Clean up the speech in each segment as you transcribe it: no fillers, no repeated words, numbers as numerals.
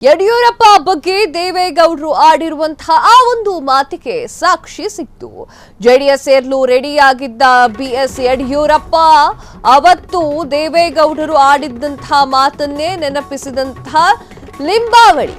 ಯಡಿಯೂರಪ್ಪ ಬಗ್ಗೆ ದೇವೇಗೌಡರು ಆಡಿರುವಂತಹ ಆ ಒಂದು ಮಾತಿಗೆ ಸಾಕ್ಷಿ ಸಿಕ್ತು. ಜೆಡಿಎಸ್ ಸೇರಲು ರೆಡಿಯಾಗಿದ್ದ ಬಿಎಸ್ ಯಡಿಯೂರಪ್ಪ ಅವತ್ತು ದೇವೇಗೌಡರು ಆಡಿದ್ದಂತಹ ಮಾತನ್ನೇ ನೆನಪಿಸಿದಂತಹ ಲಿಂಬಾವಳಿ.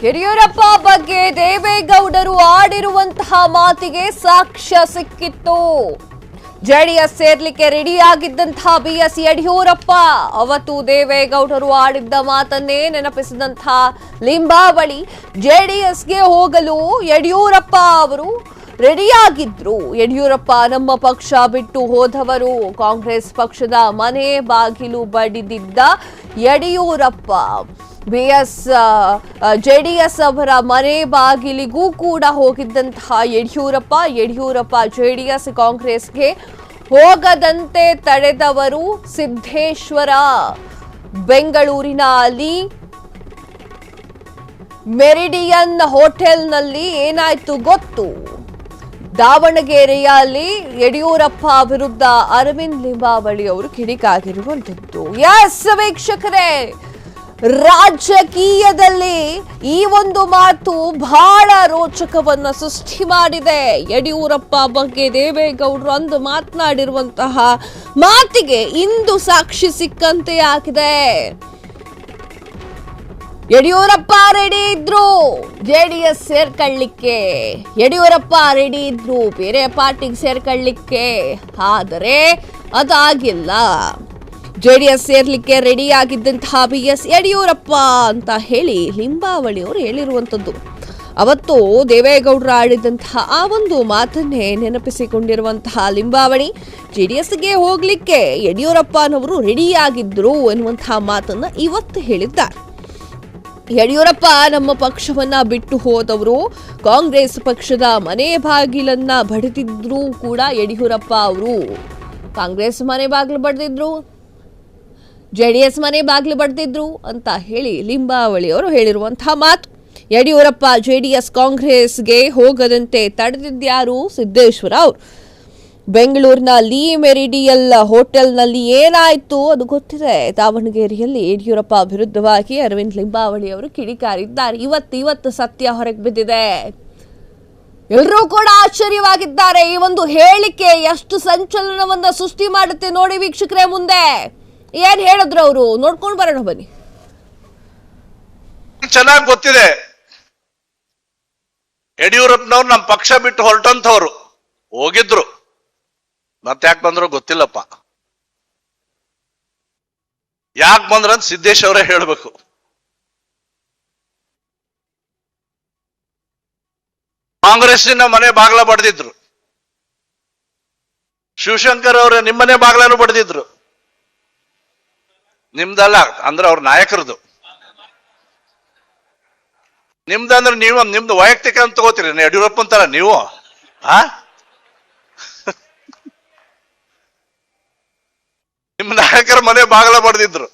ಯಡಿಯೂರಪ್ಪ ಬಗ್ಗೆ ದೇವೇಗೌಡರು ಆಡಿರುವಂತಹ ಮಾತಿಗೆ ಸಾಕ್ಷ್ಯ ಸಿಕ್ಕಿತ್ತು. ಜೆಡಿಎಸ್ ಸೇರ್ಲಿಕ್ಕೆ ರೆಡಿಯಾಗಿದ್ದಂತಹ ಬಿಎಸ್ ಯಡಿಯೂರಪ್ಪ ಅವತ್ತು ದೇವೇಗೌಡರು ಆಡಿದ್ದ ಮಾತನ್ನೇ ನೆನಪಿಸಿದಂತಹ ಲಿಂಬಾವಳಿ. ಜೆಡಿಎಸ್ಗೆ ಹೋಗಲು ಯಡಿಯೂರಪ್ಪ ಅವರು ರೆಡಿಯಾಗಿದ್ರು. ಯಡಿಯೂರಪ್ಪ ನಮ್ಮ ಪಕ್ಷ ಬಿಟ್ಟು ಹೋದವರು. ಕಾಂಗ್ರೆಸ್ ಪಕ್ಷದ ಮನೆ ಬಾಗಿಲು ಬಡಿದಿದ್ದ ಯಡಿಯೂರಪ್ಪ ಜೆಡಿಎಸ್ ಅವರ ಮನೆ ಬಾಗಿಲಿಗೂ ಕೂಡ ಹೋಗಿದ್ದಂತಹ ಯಡಿಯೂರಪ್ಪ ಜೆಡಿಎಸ್ ಕಾಂಗ್ರೆಸ್ಗೆ ಹೋಗದಂತೆ ತಡೆದವರು ಸಿದ್ದೇಶ್ವರ. ಬೆಂಗಳೂರಿನಲ್ಲಿ ಮೆರಿಡಿಯನ್ ಹೋಟೆಲ್ನಲ್ಲಿ ಏನಾಯ್ತು ಗೊತ್ತು? ದಾವಣಗೆರೆಯಲ್ಲಿ ಯಡಿಯೂರಪ್ಪ ವಿರುದ್ಧ ಅರವಿಂದ್ ಲಿಂಬಾವಳಿ ಅವರು ಕಿಡಿಕಾಗಿರುವಂತದ್ದು. ಎಸ್ ವೀಕ್ಷಕರೇ, ರಾಜಕೀಯದಲ್ಲಿ ಈ ಒಂದು ಮಾತು ಬಹಳ ರೋಚಕವನ್ನ ಸೃಷ್ಟಿ ಮಾಡಿದೆ. ಯಡಿಯೂರಪ್ಪ ಬಗ್ಗೆ ದೇವೇಗೌಡರು ಅಂದು ಮಾತನಾಡಿರುವಂತಹ ಮಾತಿಗೆ ಇಂದು ಸಾಕ್ಷಿ ಸಿಕ್ಕಂತೆ ಆಗಿದೆ. ಯಡಿಯೂರಪ್ಪ ರೆಡಿ ಇದ್ರು ಜೆಡಿಎಸ್ ಸೇರ್ಕೊಳ್ಳಿಕ್ಕೆ, ಯಡಿಯೂರಪ್ಪ ರೆಡಿ ಇದ್ರು ಬೇರೆ ಪಾರ್ಟಿಗೆ ಸೇರ್ಕೊಳ್ಳಿಕ್ಕೆ, ಆದರೆ ಅದಾಗಿಲ್ಲ. ಜೆಡಿಎಸ್ ಸೇರ್ಲಿಕ್ಕೆ ರೆಡಿಯಾಗಿದ್ದಂತಹ ಬಿಎಸ್ ಯಡಿಯೂರಪ್ಪ ಅಂತ ಹೇಳಿ ಲಿಂಬಾವಳಿ ಅವರು ಹೇಳಿರುವಂಥದ್ದು. ಅವತ್ತು ದೇವೇಗೌಡರು ಆಡಿದಂತಹ ಆ ಒಂದು ಮಾತನ್ನೇ ನೆನಪಿಸಿಕೊಂಡಿರುವಂತಹ ಲಿಂಬಾವಳಿ ಜೆಡಿಎಸ್ಗೆ ಹೋಗ್ಲಿಕ್ಕೆ ಯಡಿಯೂರಪ್ಪನವರು ರೆಡಿಯಾಗಿದ್ರು ಎನ್ನುವಂತಹ ಮಾತನ್ನ ಇವತ್ತು ಹೇಳಿದ್ದಾರೆ. ಯಡಿಯೂರಪ್ಪ ನಮ್ಮ ಪಕ್ಷವನ್ನ ಬಿಟ್ಟು ಹೋದವರು. ಕಾಂಗ್ರೆಸ್ ಪಕ್ಷದ ಮನೆ ಬಾಗಿಲನ್ನ ಬಡಿದಿದ್ರು ಕೂಡ ಯಡಿಯೂರಪ್ಪ ಅವರು. ಕಾಂಗ್ರೆಸ್ ಮನೆ ಬಾಗಿಲು ಬಡಿದಿದ್ರು, ಜೆಡಿಎಸ್ ಮನೆ ಬಾಗಿಲು ಬಡ್ದಿದ್ರು ಅಂತ ಹೇಳಿ ಲಿಂಬಾವಳಿ ಅವರು ಹೇಳಿರುವಂತಹ ಮಾತು. ಯಡಿಯೂರಪ್ಪ ಜೆಡಿಎಸ್ ಕಾಂಗ್ರೆಸ್ಗೆ ಹೋಗದಂತೆ ತಡೆದಿದ್ಯಾರು? ಸಿದ್ದೇಶ್ವರ ಅವರು. ಬೆಂಗಳೂರಿನ ಲೀ ಮೆರಿಡಿಯಲ್ ಹೋಟೆಲ್ನಲ್ಲಿ ಏನಾಯ್ತು ಅದು ಗೊತ್ತಿದೆ. ದಾವಣಗೆರೆಯಲ್ಲಿ ಯಡಿಯೂರಪ್ಪ ವಿರುದ್ಧವಾಗಿ ಅರವಿಂದ್ ಲಿಂಬಾವಳಿ ಅವರು ಕಿಡಿಕಾರಿದ್ದಾರೆ. ಇವತ್ತು ಸತ್ಯ ಹೊರಗೆ ಬಿದ್ದಿದೆ. ಎಲ್ಲರೂ ಕೂಡ ಆಶ್ಚರ್ಯವಾಗಿದ್ದಾರೆ. ಈ ಒಂದು ಹೇಳಿಕೆ ಎಷ್ಟು ಸಂಚಲನವನ್ನ ಸೃಷ್ಟಿ ಮಾಡುತ್ತೆ ನೋಡಿ ವೀಕ್ಷಕರೇ. ಮುಂದೆ ಏನ್ ಹೇಳಿದ್ರು ಅವರು ನೋಡ್ಕೊಂಡು ಬರೋಣ ಬನ್ನಿ. ಚೆನ್ನಾಗಿ ಗೊತ್ತಿದೆ, ಯಡಿಯೂರಪ್ಪನವ್ರು ನಮ್ಮ ಪಕ್ಷ ಬಿಟ್ಟು ಹೊರಟಂತವ್ರು. ಹೋಗಿದ್ರು, ಮತ್ತೆ ಯಾಕೆ ಬಂದ್ರು ಗೊತ್ತಿಲ್ಲಪ್ಪ. ಯಾಕೆ ಬಂದ್ರಂತ ಸಿದ್ದೇಶ್ ಅವರೇ ಹೇಳ್ಬೇಕು. ಕಾಂಗ್ರೆಸ್ಸಿನ ಮನೆ ಬಾಗ್ಲ ಬಡ್ದಿದ್ರು, ಶಿವಶಂಕರ್ ಅವರ ನಿಮ್ಮನೆ ಬಾಗ್ಲನು ಬಡ್ದಿದ್ರು. ನಿಮ್ದಲ್ಲ ಅಂದ್ರೆ ಅವ್ರ ನಾಯಕರದು. ನಿಮ್ದಂದ್ರೆ ನೀವು ನಿಮ್ದು ವೈಯಕ್ತಿಕ ಅಂತ ತಗೋತೀರಿ. ಯಡಿಯೂರಪ್ಪ ಅಂತಾರ ನೀವು. ನಿಮ್ಮ ನಾಯಕರ ಮನೆ ಬಾಗಲ ಬಡ್ದಿದ್ರು.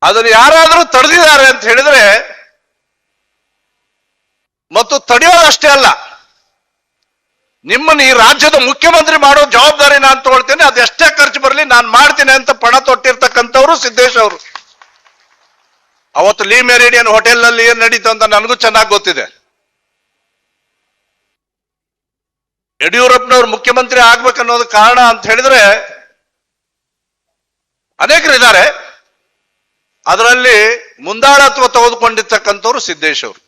ಅದನ್ನು ಯಾರಾದ್ರೂ ತಡೆದಿದ್ದಾರೆ ಅಂತ ಹೇಳಿದ್ರೆ, ಮತ್ತು ತಡೆಯೋದಷ್ಟೇ ಅಲ್ಲ, ನಿಮ್ಮನ್ನು ಈ ರಾಜ್ಯದ ಮುಖ್ಯಮಂತ್ರಿ ಮಾಡೋ ಜವಾಬ್ದಾರಿ ನಾನು ತಗೊಳ್ತೇನೆ, ಅದೆಷ್ಟೇ ಖರ್ಚು ಬರಲಿ ನಾನು ಮಾಡ್ತೀನಿ ಅಂತ ಪಣ ತೊಟ್ಟಿರ್ತಕ್ಕಂಥವ್ರು ಸಿದ್ದೇಶ್ ಅವರು. ಅವತ್ತು ಲೀ ಮೆರಿಡಿಯನ್ ಹೋಟೆಲ್ ನಲ್ಲಿ ಏನ್ ನಡೀತು ಅಂತ ನನಗೂ ಚೆನ್ನಾಗಿ ಗೊತ್ತಿದೆ. ಯಡಿಯೂರಪ್ಪನವ್ರು ಮುಖ್ಯಮಂತ್ರಿ ಆಗ್ಬೇಕನ್ನೋದು ಕಾರಣ ಅಂತ ಹೇಳಿದ್ರೆ ಅನೇಕರಿದ್ದಾರೆ. ಅದರಲ್ಲಿ ಮುಂದಾಳತ್ವ ತೆಗೆದುಕೊಂಡಿರ್ತಕ್ಕಂಥವ್ರು ಸಿದ್ದೇಶ್ ಅವರು.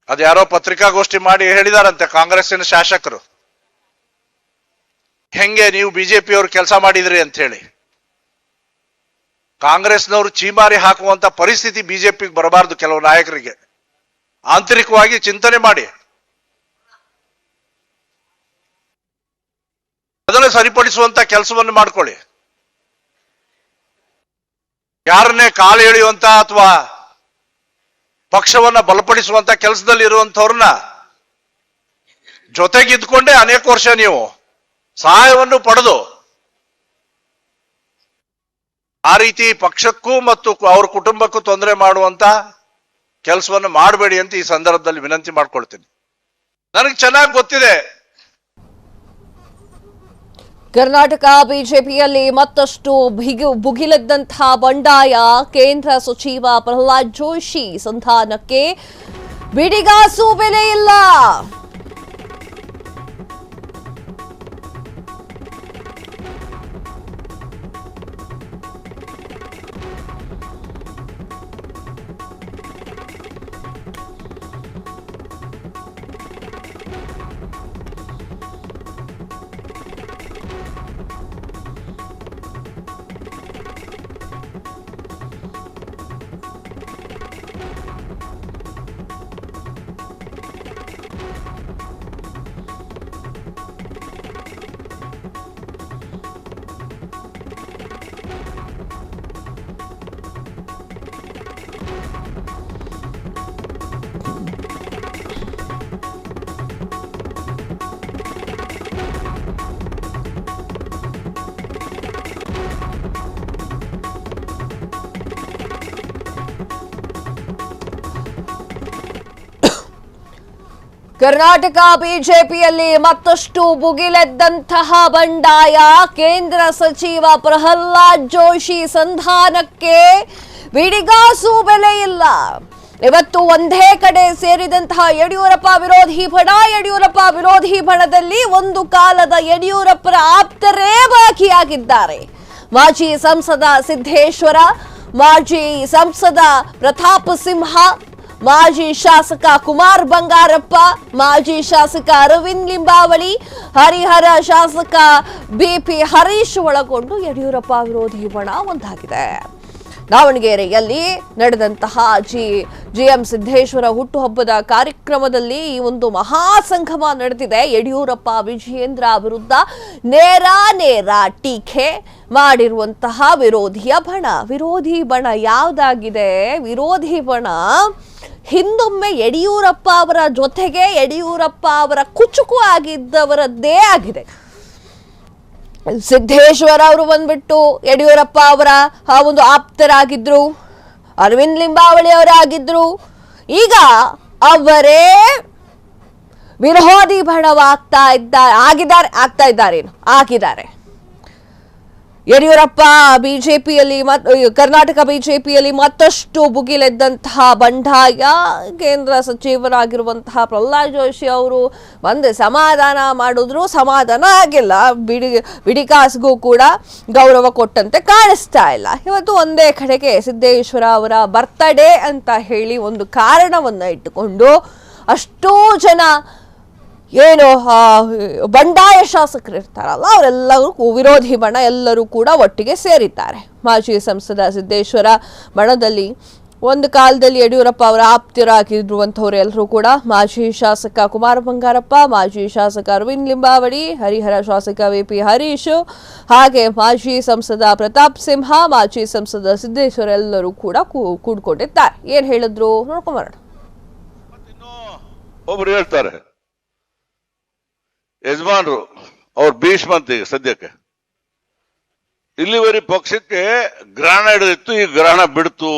ಅದ್ಯಾರೋ ಪತ್ರಿಕಾಗೋಷ್ಠಿ ಮಾಡಿ ಹೇಳಿದಾರಂತೆ ಕಾಂಗ್ರೆಸ್ಸಿನ ಶಾಸಕರು, ಹೆಂಗೆ ನೀವು ಬಿಜೆಪಿ ಅವರು ಕೆಲಸ ಮಾಡಿದ್ರಿ ಅಂತ ಹೇಳಿ. ಕಾಂಗ್ರೆಸ್ನವರು ಚೀಮಾರಿ ಹಾಕುವಂತ ಪರಿಸ್ಥಿತಿ ಬಿಜೆಪಿಗೆ ಬರಬಾರದು. ಕೆಲವು ನಾಯಕರಿಗೆ ಆಂತರಿಕವಾಗಿ ಚಿಂತನೆ ಮಾಡಿ ಅದನ್ನು ಸರಿಪಡಿಸುವಂತ ಕೆಲಸವನ್ನು ಮಾಡ್ಕೊಳ್ಳಿ. ಯಾರನ್ನೇ ಕಾಲು ಎಳೆಯುವಂತ ಅಥವಾ ಪಕ್ಷವನ್ನ ಬಲಪಡಿಸುವಂತ ಕೆಲಸದಲ್ಲಿ ಇರುವಂತವ್ರನ್ನ ಜೊತೆಗಿದ್ಕೊಂಡೇ ಅನೇಕ ವರ್ಷ ನೀವು ಸಹಾಯವನ್ನು ಪಡೆದು ಆ ರೀತಿ ಪಕ್ಷಕ್ಕೂ ಮತ್ತು ಅವ್ರ ಕುಟುಂಬಕ್ಕೂ ತೊಂದರೆ ಮಾಡುವಂತ ಕೆಲಸವನ್ನು ಮಾಡಬೇಡಿ ಅಂತ ಈ ಸಂದರ್ಭದಲ್ಲಿ ವಿನಂತಿ ಮಾಡ್ಕೊಳ್ತೀನಿ. ನನಗೆ ಚೆನ್ನಾಗಿ ಗೊತ್ತಿದೆ ಕರ್ನಾಟಕ ಬಿಜೆಪಿಯಲ್ಲಿ ಮತ್ತಷ್ಟು ಭುಗಿಲೆದ್ದಂತಹ ಬಂಡಾಯ. ಕೇಂದ್ರ ಸಚಿವ ಪ್ರಹ್ಲಾದ್ ಜೋಶಿ ಸಂಧಾನಕ್ಕೆ ಬಿಡಿಗಾಸು ಬೆಲೆ ಇಲ್ಲ. ಕರ್ನಾಟಕ ಬಿಜೆಪಿಯಲ್ಲಿ ಮತ್ತಷ್ಟು ಭುಗಿಲೆದ್ದಂತಹ ಬಂಡಾಯ. ಕೇಂದ್ರ ಸಚಿವ ಪ್ರಹ್ಲಾದ್ ಜೋಶಿ ಸಂಧಾನಕ್ಕೆ ಬಿಡಿಗಾಸು ಬೆಲೆ ಇಲ್ಲ. ಇವತ್ತು ಒಂದೇ ಕಡೆ ಸೇರಿದಂತಹ ಯಡಿಯೂರಪ್ಪ ವಿರೋಧಿ ಬಣ. ಯಡಿಯೂರಪ್ಪ ವಿರೋಧಿ ಬಣದಲ್ಲಿ ಒಂದು ಕಾಲದ ಯಡಿಯೂರಪ್ಪರ ಆಪ್ತರೇ ಬಾಕಿಯಾಗಿದ್ದಾರೆ. ಮಾಜಿ ಸಂಸದ ಸಿದ್ದೇಶ್ವರ, ಮಾಜಿ ಸಂಸದ ಪ್ರತಾಪ್ ಸಿಂಹ, ಮಾಜಿ ಶಾಸಕ ಕುಮಾರ್ ಬಂಗಾರಪ್ಪ, ಮಾಜಿ ಶಾಸಕ ಅರವಿಂದ್ ಲಿಂಬಾವಳಿ, ಹರಿಹರ ಶಾಸಕ ಬಿಪಿ ಹರೀಶ್ ಒಳಗೊಂಡು ಯಡಿಯೂರಪ್ಪ ವಿರೋಧಿ ಬಣ ಒಂದಾಗಿದೆ. ದಾವಣಗೆರೆಯಲ್ಲಿ ನಡೆದಂತಹ ಜಿಎಂ ಸಿದ್ದೇಶ್ವರ ಹುಟ್ಟುಹಬ್ಬದ ಕಾರ್ಯಕ್ರಮದಲ್ಲಿ ಈ ಒಂದು ಮಹಾಸಂಗಮ ನಡೆದಿದೆ. ಯಡಿಯೂರಪ್ಪ ವಿಜಯೇಂದ್ರ ವಿರುದ್ಧ ನೇರ ಟೀಕೆ ಮಾಡಿರುವಂತಹ ವಿರೋಧಿ ಬಣ ಯಾವುದಾಗಿದೆ? ವಿರೋಧಿ ಬಣ ಹಿಂದೊಮ್ಮೆ ಯಡಿಯೂರಪ್ಪ ಅವರ ಜೊತೆಗೆ ಯಡಿಯೂರಪ್ಪ ಅವರ ಕುಚುಕು ಆಗಿದ್ದವರದ್ದೇ ಆಗಿದೆ. ಸಿದ್ದೇಶ್ವರ ಅವರು ಬಂದ್ಬಿಟ್ಟು ಯಡಿಯೂರಪ್ಪ ಅವರ ಒಂದು ಆಪ್ತರಾಗಿದ್ರು, ಅರವಿಂದ್ ಲಿಂಬಾವಳಿ ಅವರಾಗಿದ್ರು. ಈಗ ಅವರೇ ವಿರೋಧಿ ಬಣವಾಗ್ತಾ ಆಗಿದ್ದಾರೆ. ಯಡಿಯೂರಪ್ಪ ಬಿಜೆಪಿಯಲ್ಲಿ ಕರ್ನಾಟಕ ಬಿಜೆಪಿಯಲ್ಲಿ ಮತ್ತಷ್ಟು ಭುಗಿಲೆದ್ದಂತಹ ಬಂಡಾಯ. ಕೇಂದ್ರ ಸಚಿವರಾಗಿರುವಂತಹ ಪ್ರಹ್ಲಾದ್ ಜೋಶಿ ಅವರು ಬಂದು ಸಮಾಧಾನ ಮಾಡಿದ್ರು, ಸಮಾಧಾನ ಆಗಿಲ್ಲ. ಬಿಡಿಕಾಸ್ಗೂ ಕೂಡ ಗೌರವ ಕೊಟ್ಟಂತೆ ಕಾಣಿಸ್ತಾ ಇಲ್ಲ. ಇವತ್ತು ಒಂದೇ ಕಡೆಗೆ ಸಿದ್ದೇಶ್ವರ ಅವರ ಬರ್ತ್ಡೇ ಅಂತ ಹೇಳಿ ಒಂದು ಕಾರಣವನ್ನ ಇಟ್ಟುಕೊಂಡು ಅಷ್ಟೋ ಜನ ಏನು ಬಂಡಾಯ ಶಾಸಕರು ಇರ್ತಾರಲ್ಲ ಅವರೆಲ್ಲರೂ ವಿರೋಧಿ ಬಣ ಎಲ್ಲರೂ ಕೂಡ ಒಟ್ಟಿಗೆ ಸೇರಿದ್ದಾರೆ. ಮಾಜಿ ಸಂಸದ ಸಿದ್ದೇಶ್ವರ ಬಣದಲ್ಲಿ ಒಂದು ಕಾಲದಲ್ಲಿ ಯಡಿಯೂರಪ್ಪ ಅವರ ಆಪ್ತರಾಗಿರುವಂಥವ್ರು ಎಲ್ಲರೂ ಕೂಡ ಮಾಜಿ ಶಾಸಕ ಕುಮಾರ ಬಂಗಾರಪ್ಪ, ಮಾಜಿ ಶಾಸಕ ಅರವಿಂದ್ ಲಿಂಬಾವಳಿ, ಹರಿಹರ ಶಾಸಕ ವಿಪಿ ಹರೀಶ್, ಹಾಗೆ ಮಾಜಿ ಸಂಸದ ಪ್ರತಾಪ್ ಸಿಂಹ, ಮಾಜಿ ಸಂಸದ ಸಿದ್ದೇಶ್ವರ ಎಲ್ಲರೂ ಕೂಡ ಕೂಡ್ಕೊಂಡಿದ್ದಾರೆ. ಏನ್ ಹೇಳಿದ್ರು ನೋಡ್ಕೊಂಬರೋಣ. ಒಬ್ರು ಹೇಳ್ತಾರೆ ಯಜಮಾನ್ರು ಅವ್ರ ಭೀಷ್ಮಂತಿಗೆ ಸದ್ಯಕ್ಕೆ ಇಲ್ಲಿವರೆಗೆ ಪಕ್ಷಕ್ಕೆ ಗ್ರಹಣ ಹಿಡಿದಿತ್ತು, ಈ ಗ್ರಹಣ ಬಿಡ್ತು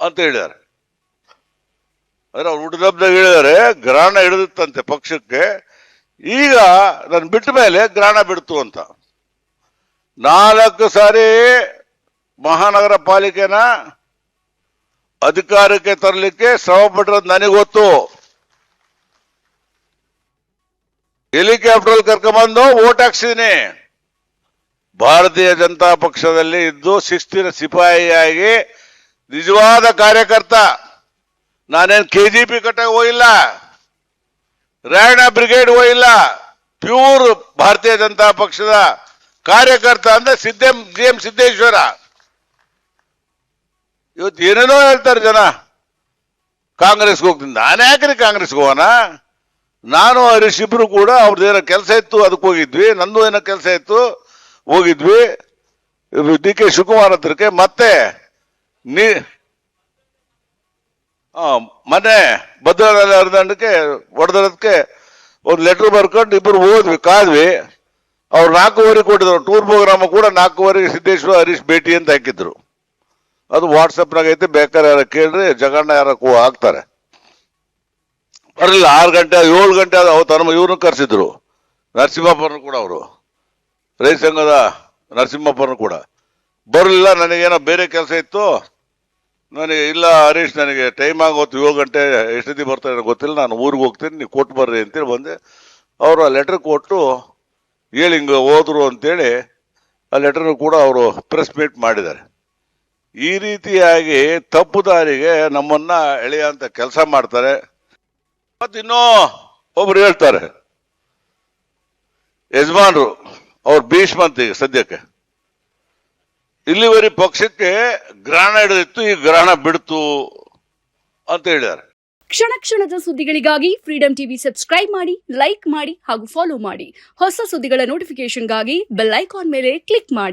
ಅಂತ ಹೇಳಿದ್ದಾರೆ. ಅಂದ್ರೆ ಅವ್ರು ಹುಟ್ಟದಬ್ಬದಾಗ ಹೇಳಿದ್ದಾರೆ ಗ್ರಹಣ ಹಿಡಿದಿತ್ತಂತೆ ಪಕ್ಷಕ್ಕೆ, ಈಗ ನಾನು ಬಿಟ್ಟ ಮೇಲೆ ಗ್ರಹಣ ಬಿಡ್ತು ಅಂತ. 4 ಸಾರಿ ಮಹಾನಗರ ಪಾಲಿಕೆನ ಅಧಿಕಾರಕ್ಕೆ ತರಲಿಕ್ಕೆ ಶ್ರಮ ಪಟ್ಟಿರೋದು ನನಗೊತ್ತು. ಹೆಲಿಕಾಪ್ಟರ್ ಕರ್ಕೊಂಡ್ಬಂದು ಓಟ್ ಹಾಕ್ಸಿದೀನಿ. ಭಾರತೀಯ ಜನತಾ ಪಕ್ಷದಲ್ಲಿ ಇದ್ದು ಶಿಸ್ತಿನ ಸಿಪಾಯಿಯಾಗಿ ನಿಜವಾದ ಕಾರ್ಯಕರ್ತ. ನಾನೇನು KGP ಕಟ್ಟಾಗ ಹೋಗಿಲ್ಲ, ರಾಯಣ್ಣ ಬ್ರಿಗೇಡ್ ಹೋಗಿಲ್ಲ, ಪ್ಯೂರ್ ಭಾರತೀಯ ಜನತಾ ಪಕ್ಷದ ಕಾರ್ಯಕರ್ತ ಅಂದ್ರೆ GM ಸಿದ್ದೇಶ್ವರ. ಇವತ್ತು ಏನೇನೋ ಹೇಳ್ತಾರೆ ಜನ, ಕಾಂಗ್ರೆಸ್ಗೆ ಹೋಗ್ತೀನಿ. ನಾನು ಯಾಕ್ರಿ ಕಾಂಗ್ರೆಸ್ಗೆ ಹೋಗೋಣ? ನಾನು ಹರೀಶ್ ಇಬ್ರು ಕೂಡ ಅವ್ರದ್ದು ಏನೋ ಕೆಲಸ ಇತ್ತು ಅದಕ್ಕೆ ಹೋಗಿದ್ವಿ, ನಂದು ಏನೋ ಕೆಲಸ ಇತ್ತು ಹೋಗಿದ್ವಿ DK ಶಿವಕುಮಾರ್ ಹತ್ರಕ್ಕೆ. ಮತ್ತೆ ಮೊನ್ನೆ ಭದ್ರದಲ್ಲಿ ಅರ್ಧಂಡಕ್ಕೆ ಹೊಡೆದಕ್ಕೆ ಒಂದು ಲೆಟರ್ ಬರ್ಕೊಂಡು ಇಬ್ರು ಹೋದ್ವಿ, ಕಾದ್ವಿ. ಅವ್ರು 4:15 ಕೊಟ್ಟಿದ್ರು. ಟೂರ್ ಪ್ರೋಗ್ರಾಮ್ ಕೂಡ 4:15 ಸಿದ್ದೇಶ್ವರ ಹರೀಶ್ ಭೇಟಿ ಅಂತ ಹಾಕಿದ್ರು. ಅದು ವಾಟ್ಸಪ್ನಾಗ ಐತೆ, ಬೇಕಾದ್ರೆ ಯಾರ ಕೇಳ್ರಿ, ಜಗಣ್ಣ ಯಾರಕ್ಕೂ ಹಾಕ್ತಾರೆ. ಬರಲಿಲ್ಲ. 6 ಗಂಟೆ 7 ಗಂಟೆ ಅವತ್ತು ಇವ್ರನ್ನ ಕರೆಸಿದ್ರು, ನರಸಿಂಹಪ್ಪನ ಕೂಡ, ಅವರು ರೈತ ಸಂಘದ ನರಸಿಂಹಪ್ಪನ ಕೂಡ ಬರಲಿಲ್ಲ. ನನಗೇನೋ ಬೇರೆ ಕೆಲಸ ಇತ್ತು, ನನಗೆ ಇಲ್ಲ ಹರೀಶ್ ನನಗೆ ಟೈಮ್ ಆಗೋತ್ತು, 7 ಗಂಟೆ ಎಷ್ಟೊತ್ತಿಗೆ ಬರ್ತಾರೆ ಗೊತ್ತಿಲ್ಲ, ನಾನು ಊರಿಗೆ ಹೋಗ್ತೀನಿ, ನೀವು ಕೊಟ್ಟು ಬರ್ರಿ ಅಂತೇಳಿ ಬಂದೆ. ಅವರು ಆ ಲೆಟರ್ ಕೊಟ್ಟು ಹೇಳಿ ಹಿಂಗೆ ಹೋದ್ರು ಅಂತೇಳಿ ಆ ಲೆಟರ್ ಕೂಡ ಅವರು ಪ್ರೆಸ್ ಮೀಟ್ ಮಾಡಿದ್ದಾರೆ. ಈ ರೀತಿಯಾಗಿ ತಪ್ಪು ದಾರಿಗೆ ನಮ್ಮನ್ನ ಎಳೆಯುವಂತ ಕೆಲಸ ಮಾಡ್ತಾರೆ. ಮತ್ತೆ ಇನ್ನೂ ಒಬ್ರು ಹೇಳ್ತಾರೆ, ಯಜಮಾನ್ರು ಅವ್ರ ಭೀಷ್ಮಂತಿಗೆ ಸದ್ಯಕ್ಕೆ ಇಲ್ಲಿವರೆಗೆ ಪಕ್ಷಕ್ಕೆ ಗ್ರಹಣ ಹಿಡಿದಿತ್ತು, ಈ ಗ್ರಹಣ ಬಿಡ್ತು ಅಂತ ಹೇಳಿದ್ದಾರೆ. ಕ್ಷಣ ಕ್ಷಣದ ಸುದ್ದಿಗಳಿಗಾಗಿ ಫ್ರೀಡಂ ಟಿವಿ ಸಬ್ಸ್ಕ್ರೈಬ್ ಮಾಡಿ, ಲೈಕ್ ಮಾಡಿ ಹಾಗೂ ಫಾಲೋ ಮಾಡಿ. ಹೊಸ ಸುದ್ದಿಗಳ ನೋಟಿಫಿಕೇಶನ್ಗಾಗಿ ಬೆಲ್ ಐಕಾನ್ ಮೇಲೆ ಕ್ಲಿಕ್ ಮಾಡಿ.